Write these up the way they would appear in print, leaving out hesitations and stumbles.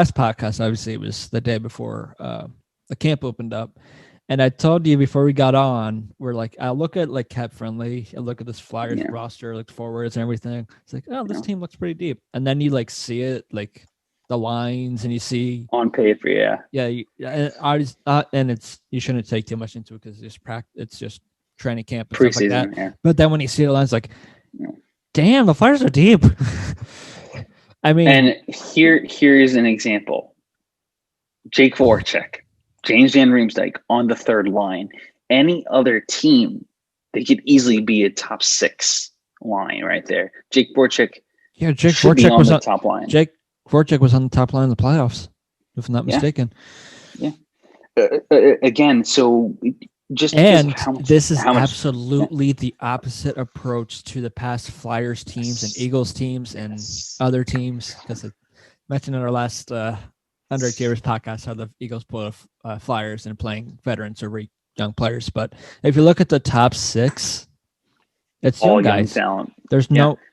last podcast, obviously, it was the day before the camp opened up. And I told you before we got on, we're like, I look at like cap friendly, I look at this Flyers roster, like forwards and everything. It's like, oh, this team looks pretty deep. And then you like see it, like the lines, and you see on paper, and it's you shouldn't take too much into it because it's just training camp and stuff like preseason, that. But then when you see the lines, like, damn, the Flyers are deep. I mean, and here's an example: Jake Voracek, James Van Riemsdyk on the third line. Any other team, they could easily be a top 6 line right there. Jake Voracek, Jake Voracek was on the top line. Jake Voracek was on the top line in the playoffs, if I'm not mistaken. Yeah. Again, so just this is absolutely the opposite approach to the past Flyers teams and Eagles teams and other teams, because I mentioned in our last Under Jairus podcast how the Eagles pull Flyers and playing veterans or young players. But if you look at the top 6, it's all young guys. Talent. There's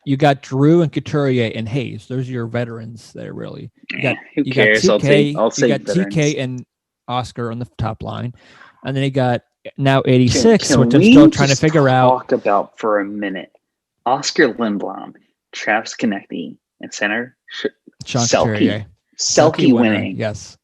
you got Drew and Couturier and Hayes. Those are your veterans there, really. You got TK, I'll say you got veterans. TK and Oscar on the top line. And then you got now 86, which I'm still trying to figure out. Talk about for a minute. Oscar Lindblom, Travis Konecny, and center Selke winning. Yes.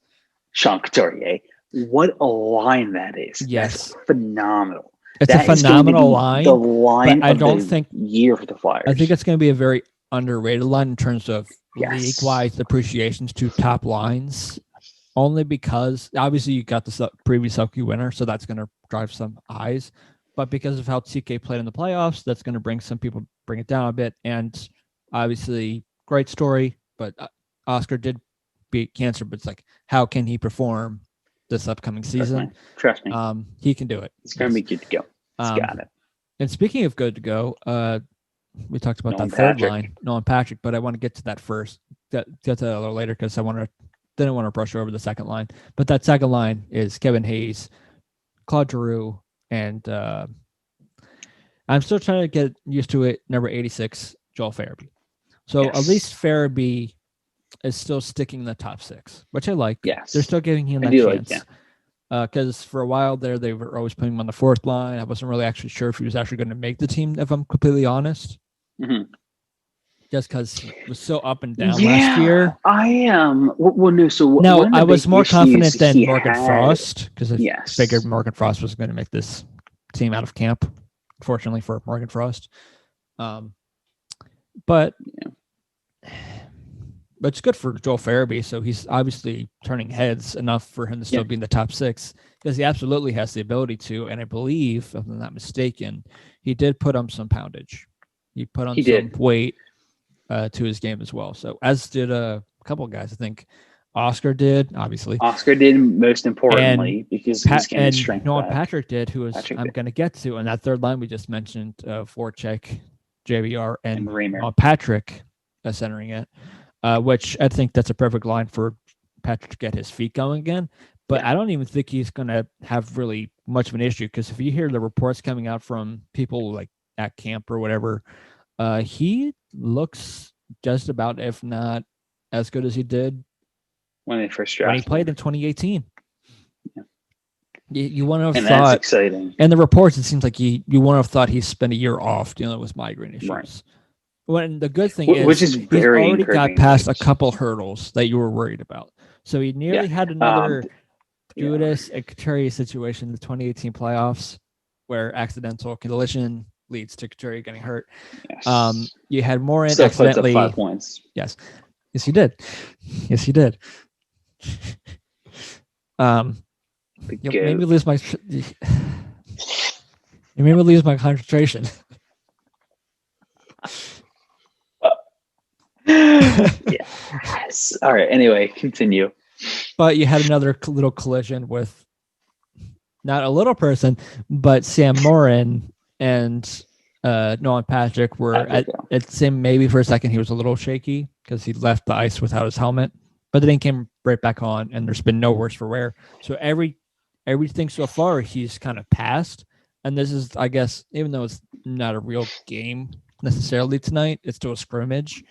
Sean Couturier. What a line that is. Yes. That's phenomenal. It's a phenomenal line. The line I don't think year for the Flyers. I think it's going to be a very underrated line in terms of league-wise appreciations to top lines. Only because obviously you got the previous Selke winner, so that's going to drive some eyes. But because of how TK played in the playoffs, that's going to bring it down a bit. And obviously, great story. But Oscar did beat cancer. But it's like, how can he perform this upcoming season? Trust me. He can do it. He's going to be good to go. He's got it. And speaking of good to go, we talked about that third line, Nolan Patrick. But I want to get to that first. Get to that a little later because didn't want to brush over the second line. But that second line is Kevin Hayes, Claude Giroux, and I'm still trying to get used to it, number 86, Joel Farabee. So at least Farabee is still sticking in the top 6, which I like. Yes. They're still giving him that chance. Because for a while there, they were always putting him on the fourth line. I wasn't really actually sure if he was actually going to make the team, if I'm completely honest. Mm-hmm. Just because he was so up and down last year. I am. I was more confident than Morgan Frost because I figured Morgan Frost was going to make this team out of camp. Fortunately for Morgan Frost, but it's good for Joel Farabee. So he's obviously turning heads enough for him to still be in the top 6 because he absolutely has the ability to. And I believe, if I'm not mistaken, he did put on some poundage. He put on some weight. To his game as well. So as did a couple of guys. I think Oscar did, obviously. Oscar did most importantly because he's getting strength. Nolan Patrick did, who is I'm going to get to. And that third line we just mentioned, Voracek, JVR, and Nolan Patrick centering it, which I think that's a perfect line for Patrick to get his feet going again. But I don't even think he's going to have really much of an issue because if you hear the reports coming out from people like at camp or whatever, he looks just about, if not as good as he did when they first drafted. When he played in 2018. Yeah. You want to have and thought. That's exciting. And the reports, it seems like you want to have thought he spent a year off dealing with migraine issues. Right. When the good thing is, he's already got past a couple hurdles that you were worried about. So he nearly had another Judas and Couturier situation in the 2018 playoffs where accidental collision leads to Couturier getting hurt. Yes. You had Morin accidentally 5 points. Yes, you did. Yes, you did. You made me lose my. You made me lose my concentration. Yes. All right. Anyway, continue. But you had another little collision with not a little person, but Sam Morin and Nolan Patrick were at the same. Maybe for a second he was a little shaky because he left the ice without his helmet, but then he came right back on, and there's been no worse for wear. So everything so far he's kind of passed, and this is, I guess, even though it's not a real game necessarily tonight, it's still a scrimmage.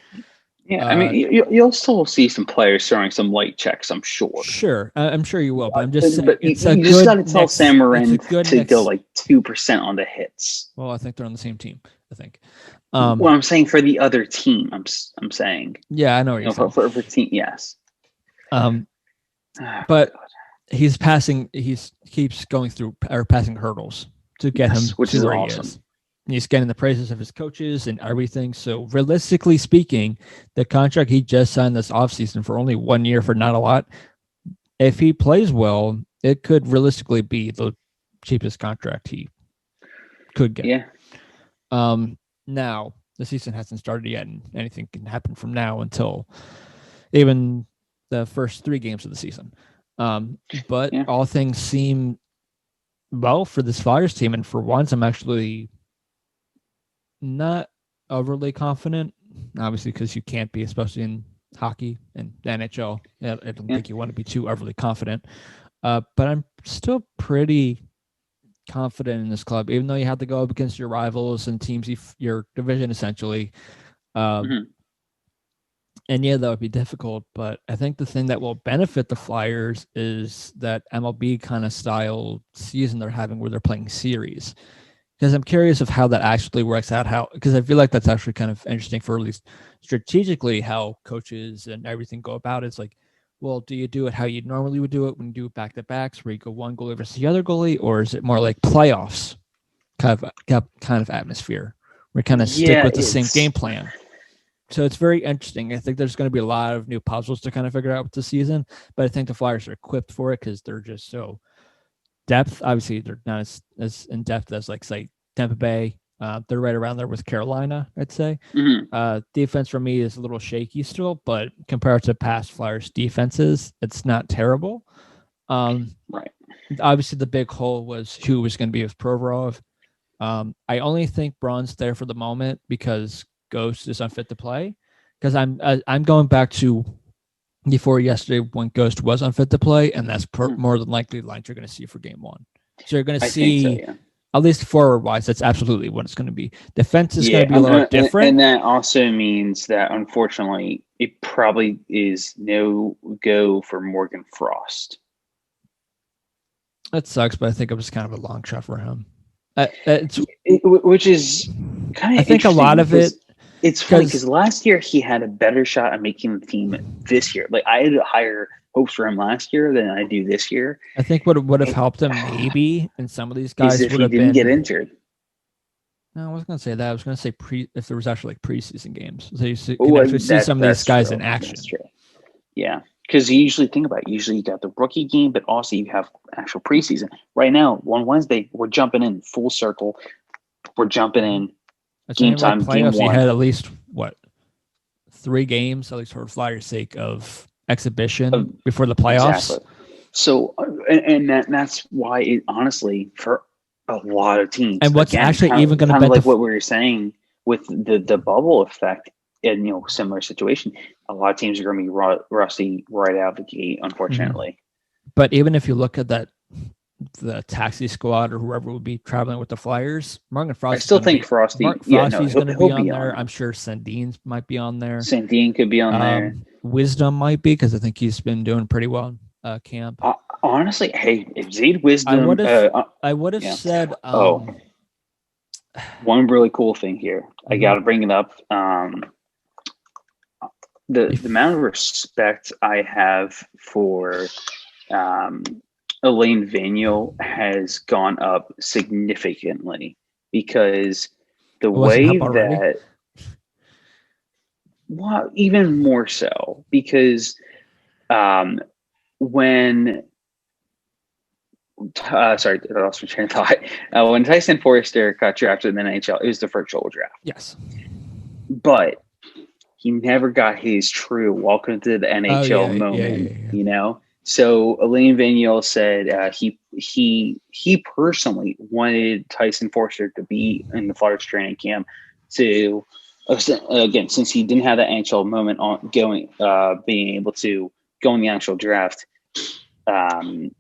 Yeah, I mean, you'll still see some players throwing some light checks, I'm sure. Sure, I'm sure you will, but I'm just saying but you just got to tell Sam Morin to go like 2% on the hits. Well, I think they're on the same team. I think. Well, I'm saying for the other team, I'm saying. Yeah, I know what you're saying. For team, yes. But he's passing. He keeps going through or passing hurdles to get him which to is where awesome. He is. And he's getting the praises of his coaches and everything. So realistically speaking, the contract he just signed this offseason for only 1 year for not a lot. If he plays well, it could realistically be the cheapest contract he could get. Yeah. Now the season hasn't started yet, and anything can happen from now until even the first 3 games of the season. But all things seem well for this Flyers team, and for once, I'm actually not overly confident. Obviously, because you can't be, especially in hockey and the NHL. I don't think you want to be too overly confident. But I'm still pretty confident in this club, even though you have to go up against your rivals and teams your division essentially. And yeah, that would be difficult, but I think the thing that will benefit the Flyers is that MLB kind of style season they're having where they're playing series. Because I'm curious of how that actually works out, because I feel like that's actually kind of interesting for at least strategically how coaches and everything go about it. It's like, well, do you do it how you normally would do it when you do back-to-backs where you go one goalie versus the other goalie, or is it more like playoffs kind of atmosphere where you kind of stick with the same game plan? So it's very interesting. I think there's going to be a lot of new puzzles to kind of figure out with the season, but I think the Flyers are equipped for it because they're just so depth. Obviously, they're not as in depth as like say Tampa Bay. They're right around there with Carolina, I'd say. Defense for me is a little shaky still, but compared to past Flyers defenses, it's not terrible. Right. Obviously, the big hole was who was going to be with Provorov. I only think Braun's there for the moment because Ghost is unfit to play. Because I'm going back to before yesterday when Ghost was unfit to play, and that's more than likely the lines you're going to see for Game 1. So you're going to see, at least forward-wise, that's absolutely what it's going to be. Defense is going to be a little different. And that also means that, unfortunately, it probably is no go for Morgan Frost. That sucks, but I think it was kind of a long shot for him. Which is kind of I think a lot of it. It's funny because last year he had a better shot at making the team this year. Like I had higher hopes for him last year than I do this year. I think what would have helped him maybe, and some of these guys would have been get injured. No, I wasn't going to say that. I was going to say if there was actually like preseason games, so you can actually see some of these guys in action. That's true. Yeah, because you usually think about it. Usually you got the rookie game, but also you have actual preseason. Right now, on Wednesday, we're jumping in full circle. We're jumping in. Game time, Game 1. You had at least 3 games, at least for Flyers' sake, of exhibition before the playoffs. Exactly. So, and that's why it honestly for a lot of teams. And what's actually even going to be like what we were saying with the bubble effect, and similar situation. A lot of teams are going to be rusty right out of the gate, unfortunately. But even if you look at that. The taxi squad or whoever would be traveling with the Flyers. Morgan Frost. I still think Frosty. Frosty's going to be on there. I'm sure Sandin might be on there. Sandin could be on there. Wisdom might be because I think he's been doing pretty well in camp. Honestly, hey, if Zade Wisdom, I would have said. One really cool thing here. I got to bring it up. The amount of respect I have for. Elaine Vigneault has gone up significantly because the way that, even more so because when sorry, I lost my train of thought. When Tyson Forrester got drafted in the NHL, it was the virtual draft. Yes, but he never got his true welcome to the NHL moment. So Elaine Vigneault said he personally wanted Tyson Forster to be in the Flyers training camp to again, since he didn't have that NHL moment on being able to go in the actual draft.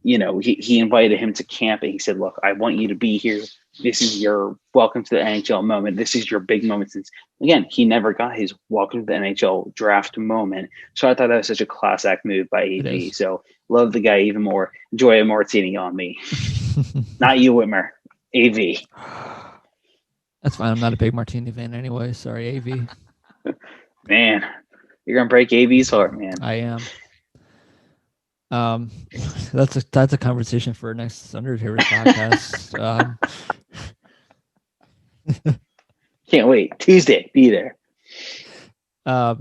He invited him to camp and he said, "Look, I want you to be here This is your welcome to the NHL moment. This is your big moment since, again, he never got his welcome to the NHL draft moment. So I thought that was such a class act move by AV. So love the guy even more. Enjoy a martini on me. Not you, Witmer. AV. That's fine. I'm not a big martini fan anyway. Sorry, AV. Man, you're going to break AV's heart, man. I am. That's a conversation for next Under Heroes podcast. Can't wait. Tuesday, be there. But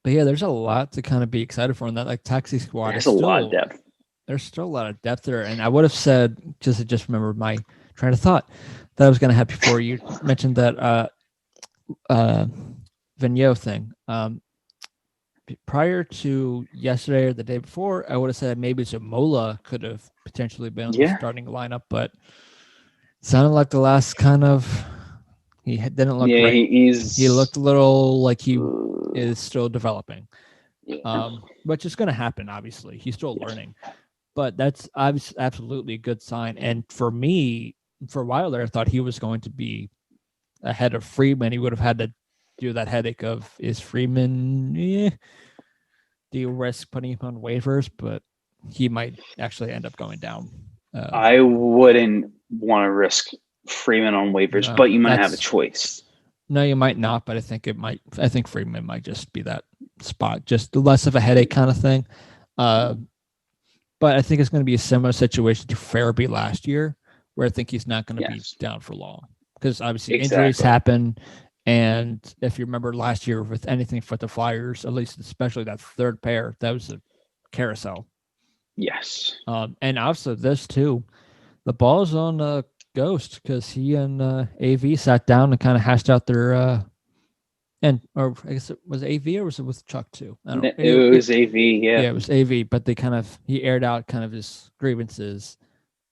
yeah, there's a lot to kind of be excited for in that like taxi squad. There's a lot of depth. There's still a lot of depth there, and I would have said just remember my train of thought that I was going to have before you mentioned that Vigneault thing. Prior to yesterday or the day before, I would have said maybe Zamola could have potentially been on the starting lineup, but it sounded like the last kind of he didn't look great. He looked a little like he is still developing, which is going to happen. Obviously, he's still learning, but that's absolutely a good sign. And for me, for a while there, I thought he was going to be ahead of Freeman. He would have had to do that headache of is Freeman do you risk putting him on waivers, but he might actually end up going down. I wouldn't want to risk Freeman on waivers, but you might have a choice. No, you might not, but I think Freeman might just be that spot, just less of a headache kind of thing. But I think it's going to be a similar situation to Farabee last year, where I think he's not going to be down for long because obviously injuries happen. And if you remember last year with anything for the Flyers, at least especially that third pair, that was a carousel. Yes. And also this too, the ball's on Ghost because he and AV sat down and kind of hashed out their or I guess it was AV or was it with Chuck too? I don't know. It was AV, yeah. Yeah, it was AV, but he aired out kind of his grievances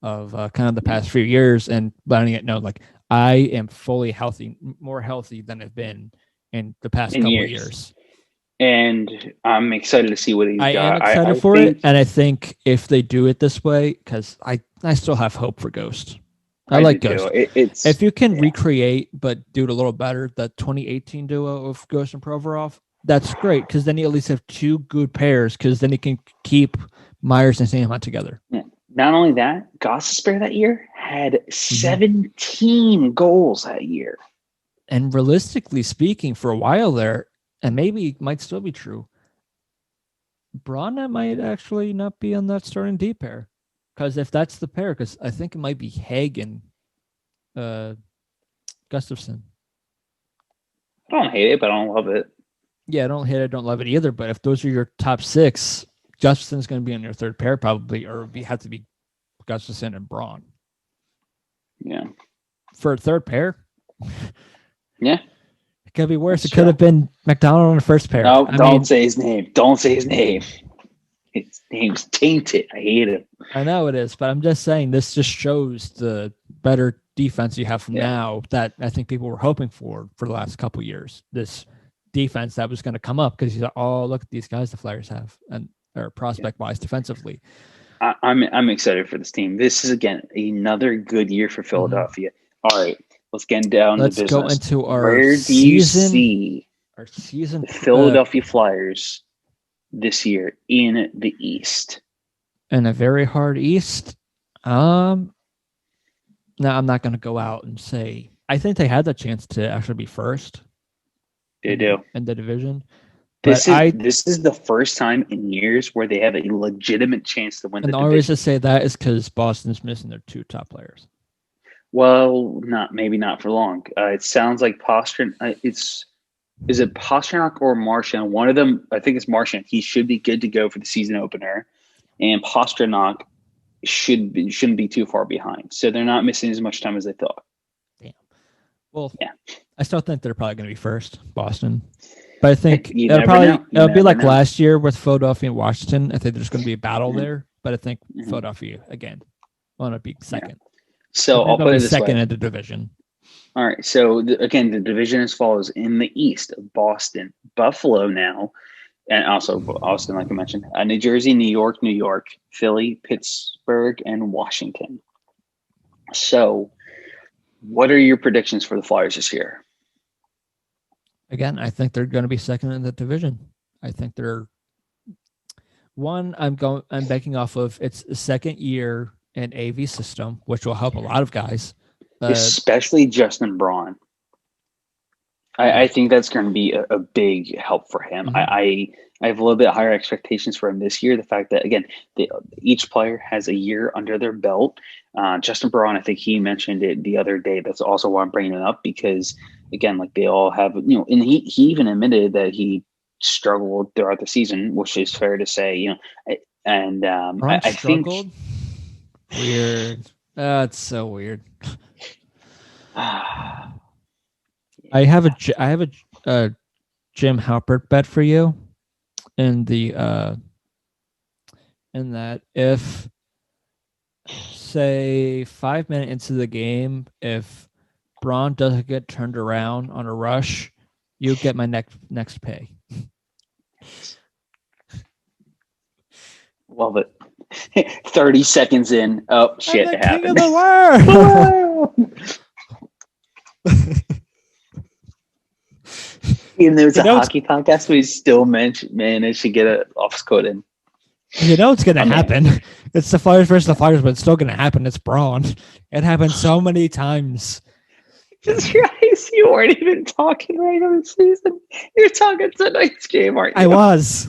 of kind of the past few years and letting it know like I am fully healthy, more healthy than I've been in the past couple of years. And I'm excited to see what he's got. I am excited for it. And I think if they do it this way, because I still have hope for Ghost. I like Ghost. If you can recreate, but do it a little better, the 2018 duo of Ghost and Provorov, that's great. Because then you at least have two good pairs, because then you can keep Myers and Sanhamon together. Yeah. Not only that, Gostisbehere that year had 17 goals that year. And realistically speaking, for a while there, and maybe it might still be true, Braun might actually not be on that starting D pair. Because if that's the pair, because I think it might be Hagen, Gustafsson. I don't hate it, but I don't love it. Yeah, I don't hate it, don't love it either. But if those are your top six, Gustafsson's going to be on your third pair probably, or we have to be Gustafsson and Braun. Yeah. For a third pair? Yeah. It could be worse. It could have been McDonald on the first pair. No, don't say his name. Don't say his name. His name's tainted. I hate it. I know it is, but I'm just saying this just shows the better defense you have now that I think people were hoping for the last couple of years. This defense that was going to come up because you thought, oh, look at these guys the Flyers have, and or prospect-wise defensively. I'm excited for this team. This is, again, another good year for Philadelphia. All right, let's get down to business. Let's go into our Where do you see our season the Philadelphia Flyers this year in the East? In a very hard East? Now, I'm not going to go out and say – I think they had the chance to actually be first. They do. In the division. This is the first time in years where they have a legitimate chance to win the division. And the only reason to say that is because Boston's missing their two top players. Well, maybe not for long. It sounds like Pastrnak. Is it Pastrnak or Marchand? One of them, I think it's Marchand. He should be good to go for the season opener, and Pastrnak shouldn't be too far behind. So they're not missing as much time as they thought. Damn. Well, yeah. I still think they're probably going to be first, Boston. But I think it'll be like last year with Philadelphia and Washington. I think there's going to be a battle there, but I think Philadelphia again want to be second. Yeah. So I'll put it this second way. in the division. All right. So again, the division as follows: in the East, Boston, Buffalo now, and also Austin, like I mentioned, New Jersey, New York, Philly, Pittsburgh, and Washington. So, what are your predictions for the Flyers this year? Again, I think they're going to be second in the division. I think they're one. I'm banking off of its second year in AV system, which will help a lot of guys, especially Justin Braun. I think that's going to be a big help for him. Mm-hmm. I have a little bit higher expectations for him this year. The fact that, again, each player has a year under their belt. Justin Braun, I think he mentioned it the other day. That's also why I'm bringing it up because, again, like they all have, and he even admitted that he struggled throughout the season, which is fair to say, and I struggled? Think weird. It's so weird. I have a Jim Halpert bet for you in that if, say, 5 minutes into the game, if Braun doesn't get turned around on a rush, you get my next pay. Love it. 30 seconds in. Oh, shit, I'm the it happened. King of the world! Even though it's a hockey podcast, we still managed to get an office code in. You know it's going to happen. Man. It's the Flyers versus the Flyers, but it's still going to happen. It's Braun. It happened so many times. Guys, you weren't even talking right on the season. You're talking tonight's game, aren't you? I was.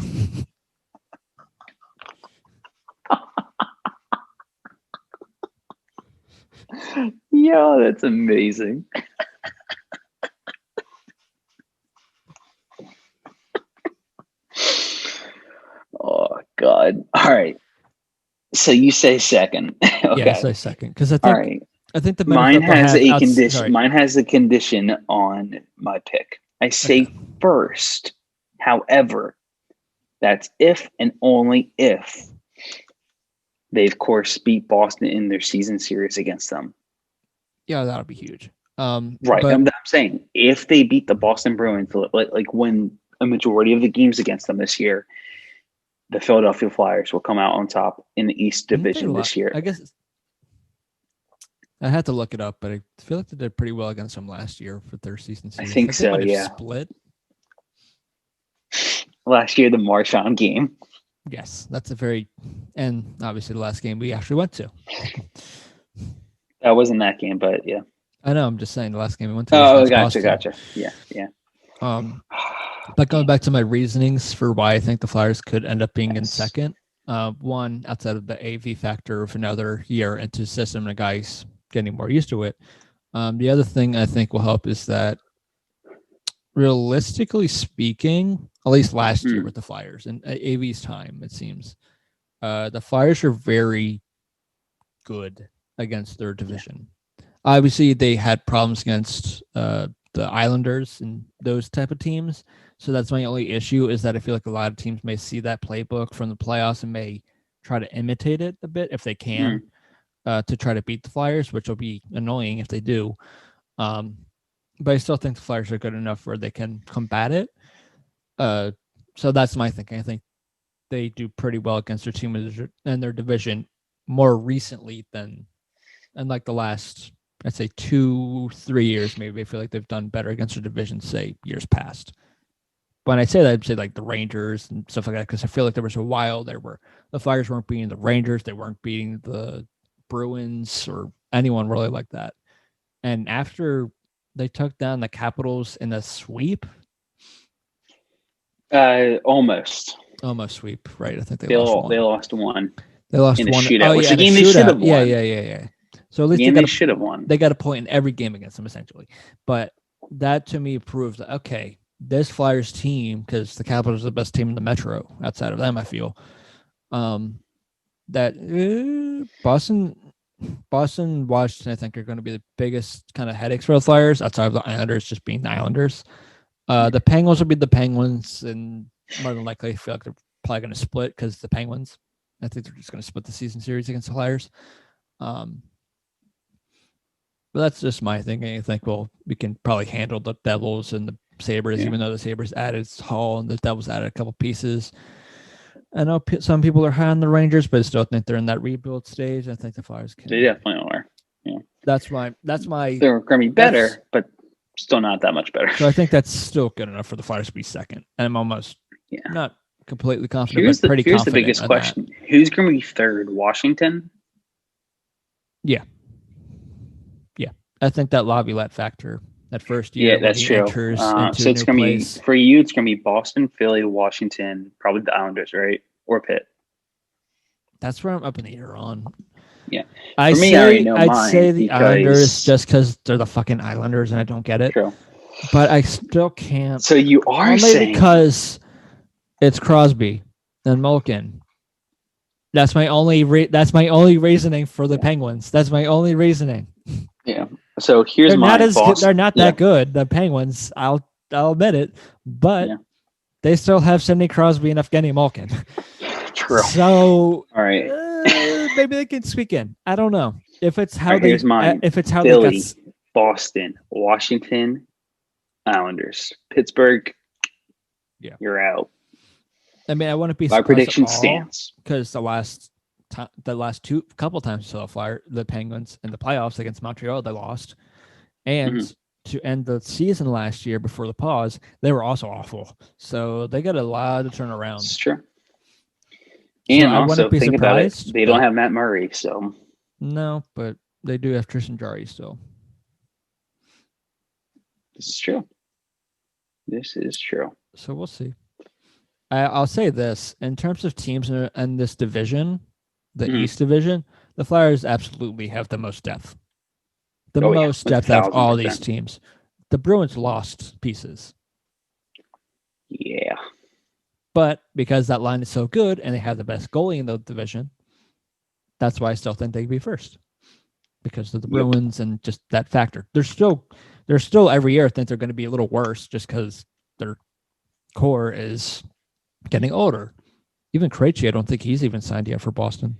Yo, that's amazing. Oh, God. All right. So you say second. Okay. Yeah, I say second because I think. All right. I think the mine has a condition. Sorry. Mine has a condition on my pick. I say first. However, that's if and only if they, of course, beat Boston in their season series against them. Yeah, that'll be huge. Right. But I'm saying if they beat the Boston Bruins, like win a majority of the games against them this year, the Philadelphia Flyers will come out on top in the East Division this year. I guess I had to look it up, but I feel like they did pretty well against them last year for their season series. I think so, yeah. Split. Last year, the Marchand game. Yes, that's and obviously the last game we actually went to. That wasn't that game, but yeah. I know, I'm just saying the last game we went to. Oh, gotcha. Yeah. But going back to my reasonings for why I think the Flyers could end up being in second, one, outside of the AV factor of another year into the system and guys getting more used to it. The other thing I think will help is that realistically speaking, at least last year with the Flyers and AV's time, it seems, the Flyers are very good against their division. Obviously, they had problems against the Islanders and those type of teams. So that's my only issue is that I feel like a lot of teams may see that playbook from the playoffs and may try to imitate it a bit if they can to try to beat the Flyers, which will be annoying if they do. But I still think the Flyers are good enough where they can combat it. So that's my thinking. I think they do pretty well against their team and their division more recently than in like the last, I'd say 2-3 years, maybe. I feel like they've done better against their division, say, years past. When I say that, I'd say like the Rangers and stuff like that, because I feel like there was a while there where the Flyers weren't beating the Rangers, they weren't beating the Bruins or anyone really like that. And after they took down the Capitals in a sweep, almost sweep, right? I think they lost one. They lost in one. A shootout, which the game they should have won. Yeah. So at least they should have won. They got a point in every game against them, essentially. But that to me proves that, okay, this Flyers team, because the Capitals are the best team in the Metro outside of them, I feel, that Boston, Washington, I think, are going to be the biggest kind of headaches for the Flyers outside of the Islanders just being the Islanders. The Penguins will be the Penguins, and more than likely, I feel like they're probably going to split because the Penguins, I think they're just going to split the season series against the Flyers. But that's just my thinking. I think we can probably handle the Devils and the Sabres, even though the Sabres added Hall and the Devils added a couple pieces. I know some people are high on the Rangers, but I still think they're in that rebuild stage. I think the Flyers can. They definitely are. Yeah. That's my. They're going to be better, but still not that much better. So I think that's still good enough for the Flyers to be second. And I'm almost not completely confident, but pretty confident. Here's the biggest question: who's going to be third? Washington. Yeah. I think that Laviolette factor that first year. Yeah, that's true. So it's going to be for you. It's going to be Boston, Philly, Washington, probably the Islanders, right, or Pitt. That's where I'm up in the air on. Yeah, I'd say the Islanders just because they're the fucking Islanders and I don't get it. True. But I still can't. So you are saying because it's Crosby and Malkin. That's my only reasoning for the Penguins. That's my only reasoning. Yeah. So here's they're not that good. The Penguins, I'll admit it, but they still have Sidney Crosby and Evgeny Malkin. True. So all right, maybe they can squeak in. I don't know if it's how they. Here's mine. If it's how Philly, they got Boston, Washington, Islanders, Pittsburgh. Yeah, you're out. I mean, I wouldn't be surprised. My prediction stands because the last couple times so far, the Penguins in the playoffs against Montreal, they lost, and to end the season last year before the pause, they were also awful. So they got a lot to turn around. It's true. And so I wouldn't be think surprised. About it. They don't have Matt Murray, so no, but they do have Tristan Jarry still. This is true. This is true. So we'll see. I'll say this in terms of teams in this division, the East Division, the Flyers absolutely have the most depth. The most depth out of all these teams. The Bruins lost pieces. Yeah. But because that line is so good and they have the best goalie in the division, that's why I still think they could be first. Because of the Bruins and just that factor. They're still every year I think they're going to be a little worse just because their core is getting older. Even Krejci, I don't think he's even signed yet for Boston.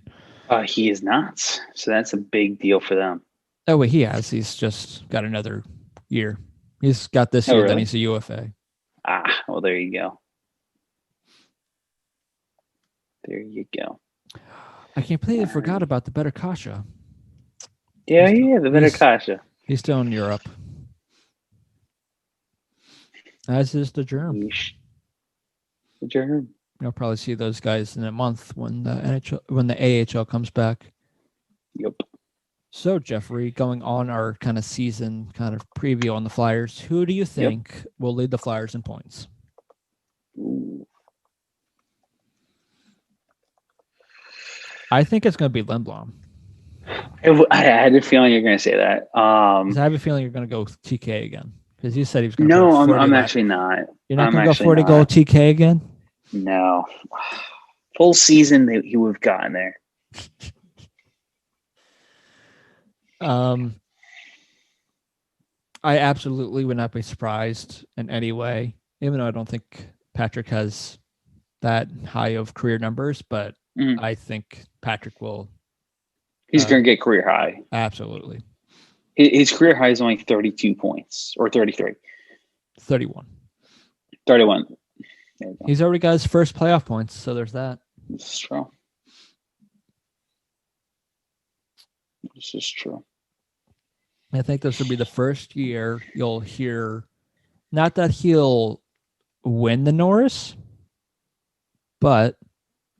He is not. So that's a big deal for them. Oh, wait, he has. He's just got another year. He's got this year, really? Then he's a UFA. Well, there you go. There you go. I completely forgot about the Better Kasha. Yeah, the Better Kasha. He's still in Europe. As is the Germ. The Germ. You'll probably see those guys in a month when the AHL comes back. Yep. So, Jeffrey, going on our kind of season kind of preview on the Flyers, who do you think will lead the Flyers in points? Ooh. I think it's going to be Lindblom. I had a feeling you're going to say that. I have a feeling you're going to go TK again because you said he was going to. No, I'm actually not. You're not going to go 40 goal TK again? No. Full season, he would have gotten there. I absolutely would not be surprised in any way, even though I don't think Patrick has that high of career numbers, but I think Patrick will. He's going to get career high. Absolutely. His career high is only 32 points or 33. 31. 31. He's already got his first playoff points, so there's that. This is true. This is true. I think this will be the first year you'll hear, not that he'll win the Norris, but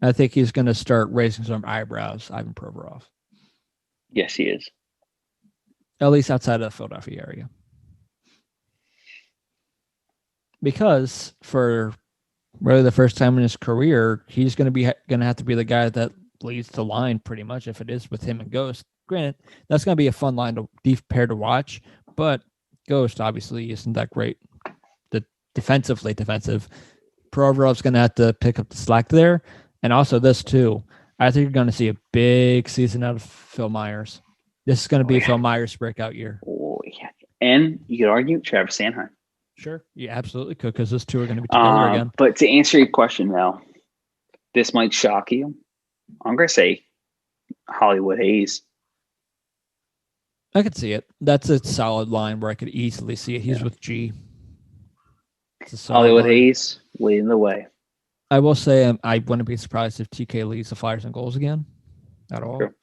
I think he's going to start raising some eyebrows, Ivan Provorov. Yes, he is. At least outside of the Philadelphia area. Because for really the first time in his career, he's going to have to be the guy that leads the line pretty much if it is with him and Ghost. Granted, that's going to be a fun line to pair to watch, but Ghost obviously isn't that great. The defensive. Provorov's going to have to pick up the slack there. And also this too. I think you're going to see a big season out of Phil Myers. This is going to be Phil Myers' breakout year. Oh, yeah. And you could argue Travis Sanheim. Sure. You absolutely could because those two are going to be together again. But to answer your question now, this might shock you. I'm going to say Hollywood Hayes. I could see it. That's a solid line where I could easily see it. He's with G. Hollywood Hayes leading the way. I will say I wouldn't be surprised if TK leads the Flyers in goals again at all. Sure.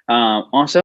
Also,